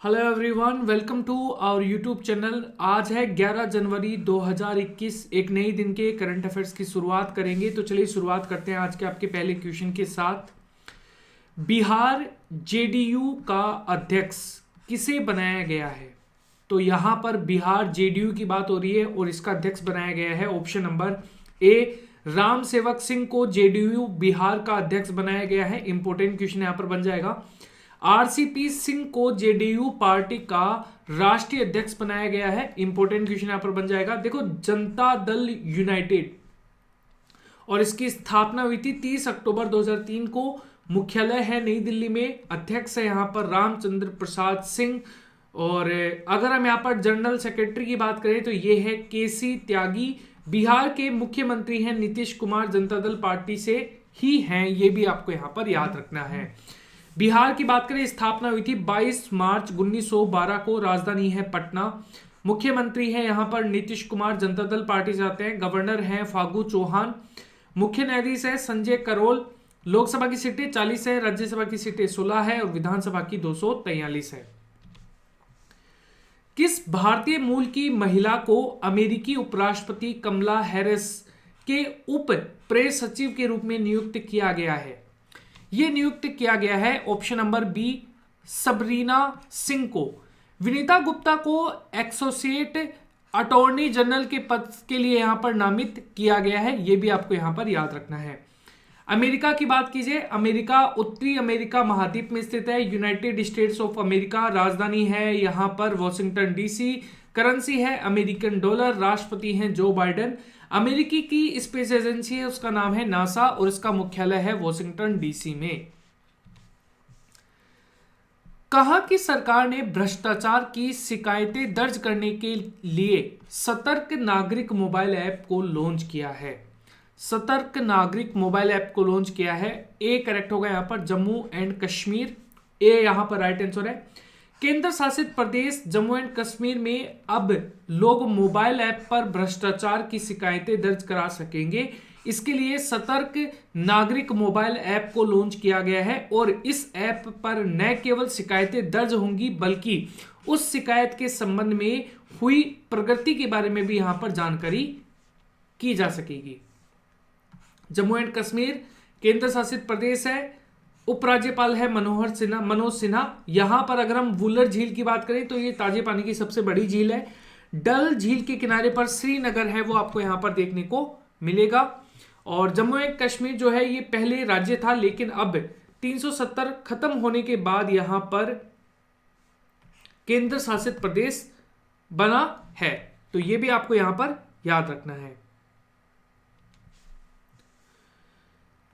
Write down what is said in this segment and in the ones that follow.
Hello everyone, welcome to our YouTube channel. आज है 11 जनवरी 2021। एक नई दिन के करंट अफेयर्स की शुरुआत करेंगे। तो चलिए शुरुआत करते हैं आज के आपके पहले क्वेश्चन के साथ। बिहार जेडीयू का अध्यक्ष किसे बनाया गया है? तो यहां पर बिहार जेडीयू की बात हो रही है और इसका अध्यक्ष बनाया गया है option number A, Ram Sevak Singh को जेडीयू बिहार का अध्यक्ष बनाया गया है। इंपॉर्टेंट क्वेश्चन यहां पर बन जाएगा। आरसीपी सिंह को जेडीयू पार्टी का राष्ट्रीय अध्यक्ष बनाया गया है। इंपॉर्टेंट क्वेश्चन यहां पर बन जाएगा। देखो, जनता दल यूनाइटेड और इसकी स्थापना हुई थी 30 अक्टूबर 2003 को। मुख्यालय है नई दिल्ली में। अध्यक्ष है यहां पर रामचंद्र प्रसाद सिंह। और अगर हम यहां पर जनरल सेक्रेटरी की बात करें तो ये है केसी त्यागी। बिहार के मुख्यमंत्री हैं नीतीश कुमार, जनता दल पार्टी से ही हैं। ये भी आपको यहां पर याद रखना है। बिहार की बात करें, स्थापना हुई थी 22 मार्च 1912 को। राजधानी है पटना। मुख्यमंत्री है यहां पर नीतीश कुमार, जनता दल पार्टी से आते हैं। गवर्नर हैं फागू चौहान। मुख्य न्यायाधीश है संजय करोल। लोकसभा की सीटें 40 है, राज्यसभा की सीटें 16 है और विधानसभा की 243 है। किस भारतीय मूल की महिला को अमेरिकी उपराष्ट्रपति कमला हैरिस के उप प्रेस सचिव के रूप में नियुक्त किया गया है? यह नियुक्त किया गया है option number B, Sabrina Singh को। विनीता गुप्ता को एसोसिएट अटॉर्नी जनरल के पद के लिए यहां पर नामित किया गया है। यह भी आपको यहां पर याद रखना है। अमेरिका की बात कीजिए। अमेरिका उत्तरी अमेरिका महाद्वीप में स्थित है। United states of America. राजधानी है यहां पर वॉशिंगटन डीसी। करेंसी है अमेरिकन डॉलर। राष्ट्रपति हैं जो बाइडेन। अमेरिकी की स्पेस एजेंसी है, उसका नाम है नासा और इसका मुख्यालय है वॉशिंगटन डीसी में। कहा कि सरकार ने भ्रष्टाचार की शिकायतें दर्ज करने के लिए सतर्क नागरिक मोबाइल ऐप को लॉन्च किया है। सतर्क नागरिक मोबाइल ऐप को लॉन्च किया है। ए करेक्ट होगा यहां पर, जम्मू एंड कश्मीर। ए यहां पर राइट आंसर है। केंद्र शासित प्रदेश जम्मू एंड कश्मीर में अब लोग मोबाइल ऐप पर भ्रष्टाचार की शिकायतें दर्ज करा सकेंगे। इसके लिए सतर्क नागरिक मोबाइल ऐप को लॉन्च किया गया है और इस ऐप पर न केवल शिकायतें दर्ज होंगी बल्कि उस शिकायत के संबंध में हुई प्रगति के बारे में भी यहां पर जानकारी की जा सकेगी। जम्मू एंड कश्मीर केंद्र शासित प्रदेश है। उपराज्यपाल है मनोज सिन्हा। यहां पर अगर हम वुलर झील की बात करें तो ये ताजे पानी की सबसे बड़ी झील है। डल झील के किनारे पर श्रीनगर है, वो आपको यहां पर देखने को मिलेगा। और जम्मू एंड कश्मीर जो है ये पहले राज्य था, लेकिन अब 370 खत्म होने के बाद यहां पर केंद्र शासित प्रदेश बना है। तो ये भी आपको यहां पर याद रखना है।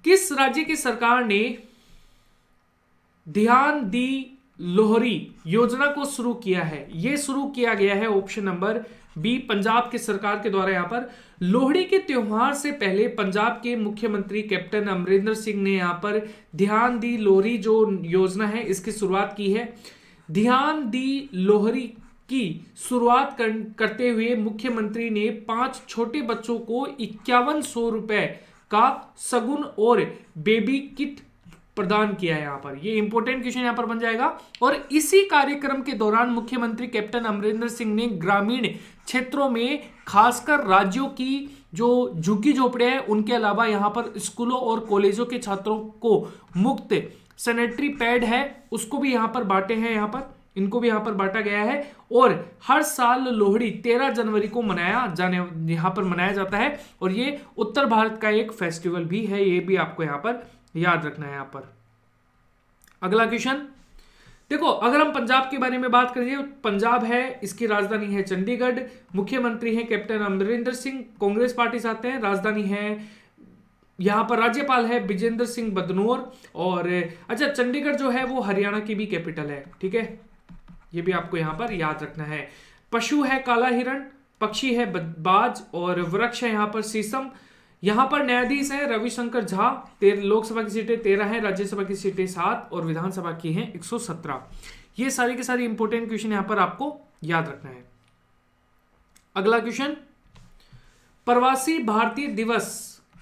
किस राज्य की सरकार ने ध्यान दी लोहरी योजना को शुरू किया है? यह शुरू किया गया है ऑप्शन नंबर बी, पंजाब की सरकार के द्वारा। यहां पर लोहड़ी के त्योहार से पहले पंजाब के मुख्यमंत्री कैप्टन अमरिंदर सिंह ने यहां पर ध्यान दी लोहरी जो योजना है इसकी शुरुआत की है। ध्यान दी लोहरी की शुरुआत करते हुए मुख्यमंत्री ने 5 छोटे बच्चों को 5100 रुपए का सगुन और बेबी किट प्रदान किया है। यहां पर ये इंपॉर्टेंट क्वेश्चन यहां पर बन जाएगा। और इसी कार्यक्रम के दौरान मुख्यमंत्री कैप्टन अमरिंदर सिंह ने ग्रामीण क्षेत्रों में खासकर राज्यों की जो झुग्गी झोपड़ियां हैं उनके अलावा यहां पर स्कूलों और कॉलेजों के छात्रों को मुफ्त सैनिटरी पैड है उसको भी यहां पर बांटे हैं। यहां पर इनको भी यहां पर बांटा गया है। और हर साल लोहड़ी 13 जनवरी को यहां पर मनाया जाता है और ये उत्तर भारत का एक फेस्टिवल भी है। ये भी आपको यहां पर याद रखना है। यहां पर अगला क्वेश्चन देखो, अगर हम पंजाब के बारे में बात करें, पंजाब है, इसकी राजधानी है चंडीगढ़। मुख्यमंत्री है कैप्टन अमरिंदर सिंह, कांग्रेस पार्टी से आते हैं। राजधानी है यहां पर, राज्यपाल है विजेंद्र सिंह बदनौर। और अच्छा, चंडीगढ़ जो है वो हरियाणा की भी कैपिटल है। ठीक है, ये भी आपको यहां पर याद रखना है। पशु है काला हिरण, पक्षी है बाज और वृक्ष है यहां पर शीशम। यहां पर न्यायाधीश है रविशंकर झा। लोकसभा की सीटें 13 है, राज्यसभा की सीटें 7 और विधानसभा की हैं 117। ये सारी की सारी इंपॉर्टेंट क्वेश्चन यहां पर आपको याद रखना है। अगला क्वेश्चन, प्रवासी भारतीय दिवस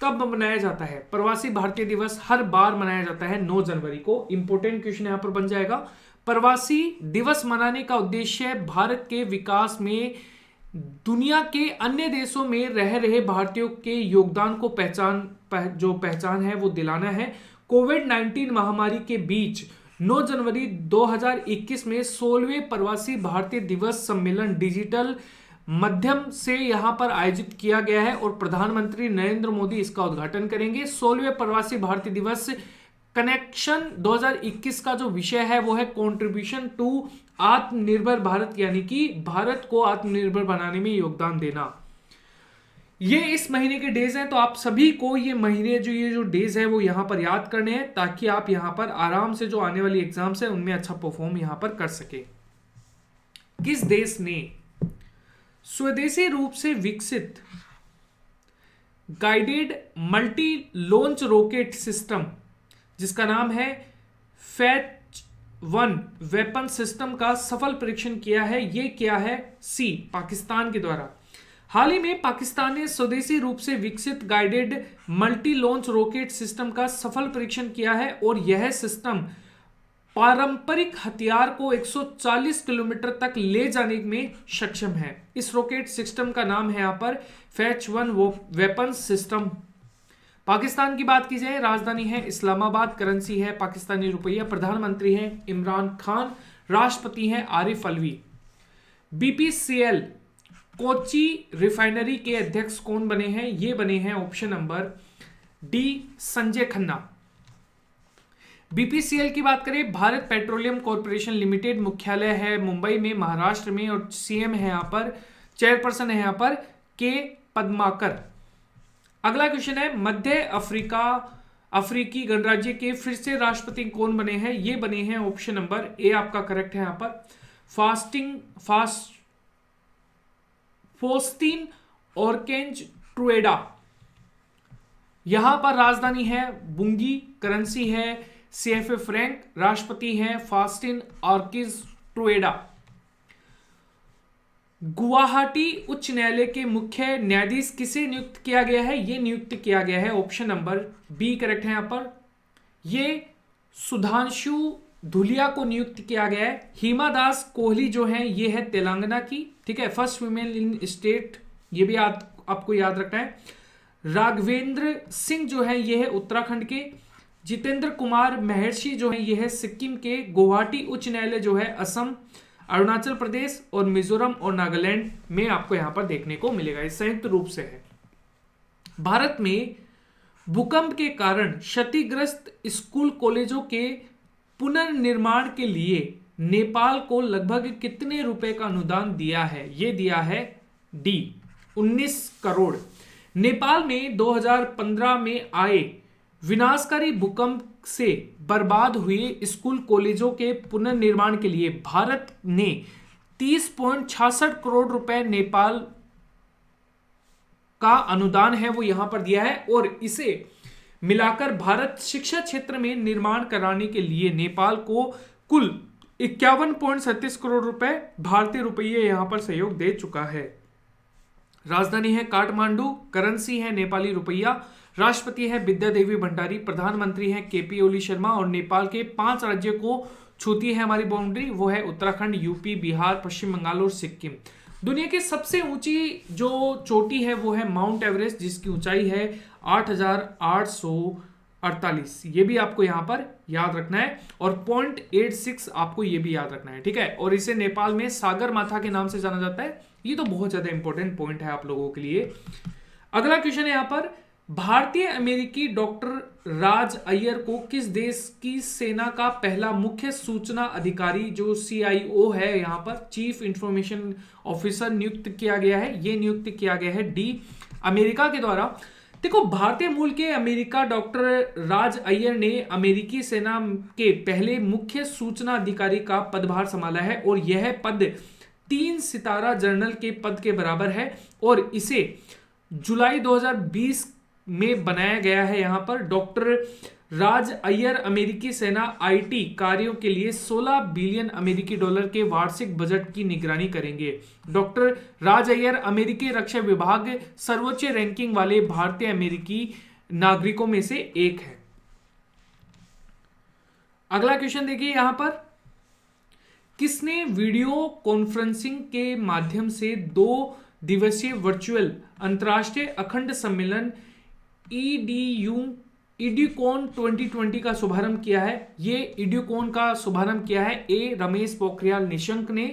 कब मनाया जाता है? प्रवासी भारतीय दिवस हर बार मनाया जाता है 9 जनवरी को। इंपॉर्टेंट क्वेश्चन यहां पर बन जाएगा। प्रवासी दिवस मनाने का उद्देश्य भारत के विकास में दुनिया के अन्य देशों में रह रहे भारतीयों के योगदान को पहचान है वो दिलाना है। कोविड-19 महामारी के बीच 9 जनवरी 2021 में 16वें प्रवासी भारतीय दिवस सम्मेलन डिजिटल माध्यम से यहां पर आयोजित किया गया है और प्रधानमंत्री नरेंद्र मोदी इसका उद्घाटन करेंगे। 16वें प्रवासी भारतीय दिवस कनेक्शन 2021 का जो विषय है वो है कंट्रीब्यूशन टू आत्मनिर्भर भारत, यानी कि भारत को आत्मनिर्भर बनाने में योगदान देना। ये इस महीने के डेज हैं, तो आप सभी को ये महीने ये जो डेज है वो यहाँ पर याद करने हैं ताकि आप यहाँ पर आराम से जो आने वाली एग्जाम्स है उनमें अच्छा परफॉर्म यहाँ पर कर सके। किस देश ने स्वदेशी रूप से विकसित guided multi launch rocket system जिसका नाम है फैच-1 वेपन सिस्टम का सफल परीक्षण किया है? ये किया है सी, पाकिस्तान के द्वारा। हाल ही में पाकिस्तान ने स्वदेशी रूप से विकसित guided multi launch rocket system का सफल परीक्षण किया है और यह सिस्टम पारंपरिक हथियार को 140 किलोमीटर तक ले जाने में सक्षम है। इस रॉकेट सिस्टम का नाम है यहाँ पर फैच-1 वेपन सिस्टम। पाकिस्तान की बात की जाए, राजधानी है इस्लामाबाद, करेंसी है पाकिस्तानी रुपया, प्रधानमंत्री हैं इमरान खान, राष्ट्रपति हैं आरिफ अलवी। बीपीसीएल कोची रिफाइनरी के अध्यक्ष कौन बने हैं? ये बने हैं option number D, Sanjay Khanna. BPCL की बात करें, भारत पेट्रोलियम कॉर्पोरेशन लिमिटेड, मुख्यालय है मुंबई में महाराष्ट्र में और सीएम है यहाँ पर, चेयरपर्सन है यहाँ पर के पद्माकर। अगला क्वेश्चन है, मध्य अफ्रीकी गणराज्य के फिर से राष्ट्रपति कौन बने हैं? ये बने हैं ऑप्शन नंबर ए आपका करेक्ट है यहाँ पर फोस्टीन ऑर्केंज ट्रुएडा। यहां पर राजधानी है बुंगी, करेंसी है सीएफए फ्रैंक, राष्ट्रपति हैं फास्टिन ऑर्किज ट्रुएडा। गुवाहाटी उच्च न्यायालय के मुख्य न्यायाधीश किसे नियुक्त किया गया है? ये नियुक्त किया गया है ऑप्शन नंबर बी करेक्ट है यहां पर, ये सुधांशु धुलिया को नियुक्त किया गया है। हिमा दास कोहली जो है ये है तेलंगाना की, ठीक है, फर्स्ट फीमेल इन स्टेट, ये भी आपको याद रखना है। राघवेंद्र सिंह जो है ये है उत्तराखंड के। जितेंद्र कुमार महर्षि जो है ये है सिक्किम के। गुवाहाटी उच्च न्यायालय जो है असम, अरुणाचल प्रदेश और मिजोरम और नागालैंड में आपको यहां पर देखने को मिलेगा, ये संयुक्त रूप से है। भारत में भूकंप के कारण क्षतिग्रस्त स्कूल कॉलेजों के पुनर्निर्माण के लिए नेपाल को लगभग कितने रुपए का अनुदान दिया है? ये दिया है डी, 19 करोड़। नेपाल में 2015 में आए विनाशकारी भूकंप से बर्बाद हुए स्कूल कॉलेजों के पुनर्निर्माण के लिए भारत ने 30.66 करोड़ रुपए नेपाल का अनुदान है वो यहां पर दिया है और इसे मिलाकर भारत शिक्षा क्षेत्र में निर्माण कराने के लिए नेपाल को कुल 51.37 करोड़ रुपए भारतीय रुपये यहां पर सहयोग दे चुका है। राजधानी है काठमांडू, करेंसी है नेपाली रुपया, राष्ट्रपति है विद्या देवी भंडारी, प्रधानमंत्री है केपी ओली शर्मा और नेपाल के 5 राज्यों को छूती है हमारी बाउंड्री, वो है उत्तराखंड, यूपी, बिहार, पश्चिम बंगाल और सिक्किम। दुनिया की सबसे ऊंची जो चोटी है वो है माउंट एवरेस्ट जिसकी ऊंचाई है 8,848, ये भी आपको यहां पर याद रखना है और 0.86 आपको ये भी याद रखना है, ठीक है। और इसे नेपाल में सागर माथा के नाम से जाना जाता है। ये तो बहुत ज्यादा इंपॉर्टेंट पॉइंट है आप लोगों के लिए। अगला क्वेश्चन है यहां पर, भारतीय अमेरिकी डॉक्टर राज अय्यर को किस देश की सेना का पहला मुख्य सूचना अधिकारी जो CIO है यहां पर चीफ इंफॉर्मेशन ऑफिसर नियुक्त किया गया है? ये नियुक्त किया गया है डी, अमेरिका के द्वारा। देखो, भारतीय मूल के अमेरिका डॉक्टर राज अय्यर ने अमेरिकी सेना के पहले मुख्य सूचना अधिकारी का पदभार संभाला है और यह पद 3 सितारा जनरल के पद के बराबर है और इसे जुलाई 2020 में बनाया गया है। यहां पर डॉक्टर राज अय्यर अमेरिकी सेना IT कार्यों के लिए 16 बिलियन अमेरिकी डॉलर के वार्षिक बजट की निगरानी करेंगे। डॉक्टर राज अय्यर अमेरिकी रक्षा विभाग सर्वोच्च रैंकिंग वाले भारतीय अमेरिकी नागरिकों में से एक है। अगला क्वेश्चन देखिए यहां पर, किसने वीडियो कॉन्फ्रेंसिंग के माध्यम से 2 दिवसीय वर्चुअल अंतर्राष्ट्रीय अखंड सम्मेलन ईडीकॉन 2020 का शुभारंभ किया है? ये ईडीकॉन का शुभारंभ किया है रमेश पोखरियाल निशंक ने।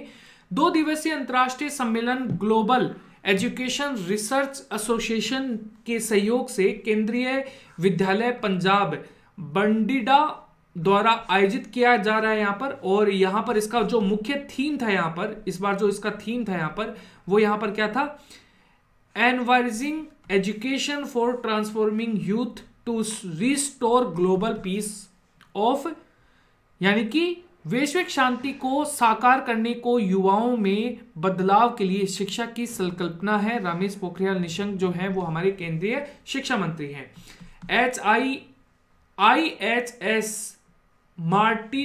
2 दिवसीय अंतर्राष्ट्रीय सम्मेलन ग्लोबल एजुकेशन रिसर्च एसोसिएशन के सहयोग से केंद्रीय विद्यालय पंजाब बंडीडा द्वारा आयोजित किया जा रहा है यहाँ पर। और यहाँ पर इसका जो मुख्य थीम था, यहाँ पर इस बार जो इसका थीम था यहाँ पर, वो यहाँ पर क्या था? Envisioning education for transforming youth to restore global peace of, यानी कि वैश्विक शांति को साकार करने को युवाओं में बदलाव के लिए शिक्षा की संकल्पना है। रमेश पोखरियाल निशंक जो है वो हमारे केंद्रीय शिक्षा मंत्री हैं। IHS मार्टी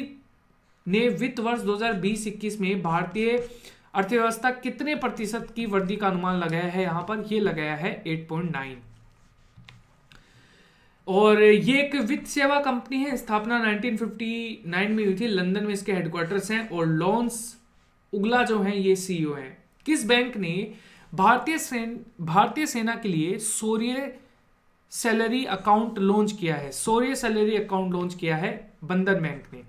ने वित्त वर्ष 2020-21 में भारतीय अर्थव्यवस्था कितने प्रतिशत की वृद्धि का अनुमान लगाया है? यहां पर ये लगाया है 8.9। और ये एक वित्त सेवा कंपनी है, स्थापना 1959 में हुई थी, लंदन में इसके हेडक्वार्टर्स हैं। और लॉन्स उगला जो है ये CEO हैं। किस बैंक ने भारतीय सेना के लिए शौर्य सैलरी अकाउंट लॉन्च किया है? शौर्य सैलरी अकाउंट लॉन्च किया है बंधन बैंक ने।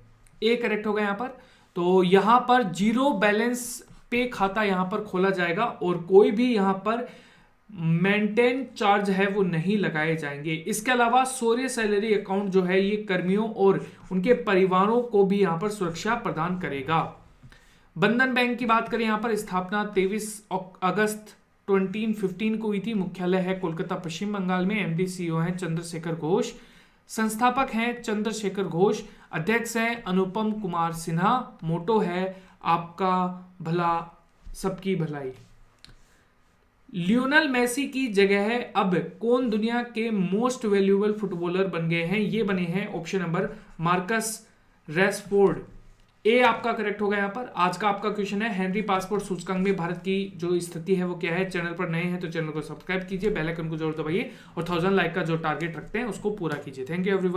ए करेक्ट होगा यहाँ पर। तो यहाँ पर 0 बैलेंस पे खाता यहाँ पर खोला जाएगा और कोई भी यहाँ पर मेंटेन चार्ज है वो नहीं लगाए जाएंगे। इसके अलावा शौर्य सैलरी अकाउंट जो है ये कर्मियों और उनके परिवारों को भी यहाँ पर सुरक्षा प्रदान करेगा। बंधन बैंक की बात करें, यहाँ पर स्थापना 23 अगस्त 2015 को हुई थी। मुख्यालय है कोलकाता पश्चिम बंगाल में। MD CEO हैं चंद्रशेखर घोष, संस्थापक हैं चंद्रशेखर घोष, अध्यक्ष हैं अनुपम कुमार सिन्हा। मोटो है आपका भला सबकी भलाई। लियोनेल मेसी की जगह है अब कौन दुनिया के मोस्ट वैल्यूएबल फुटबॉलर बन गए हैं? ये बने हैं ऑप्शन नंबर मार्कस रैशफोर्ड। ए आपका करेक्ट होगा यहाँ पर। आज का आपका क्वेश्चन है हेनरी पासपोर्ट सूचकांक में भारत की जो स्थिति है वो क्या है? चैनल पर नए हैं तो चैनल को सब्सक्राइब कीजिए, बेल आइकन को जरूर दबाइए और 1000 लाइक का जो टारगेट रखते हैं उसको पूरा कीजिए। Thank you everyone.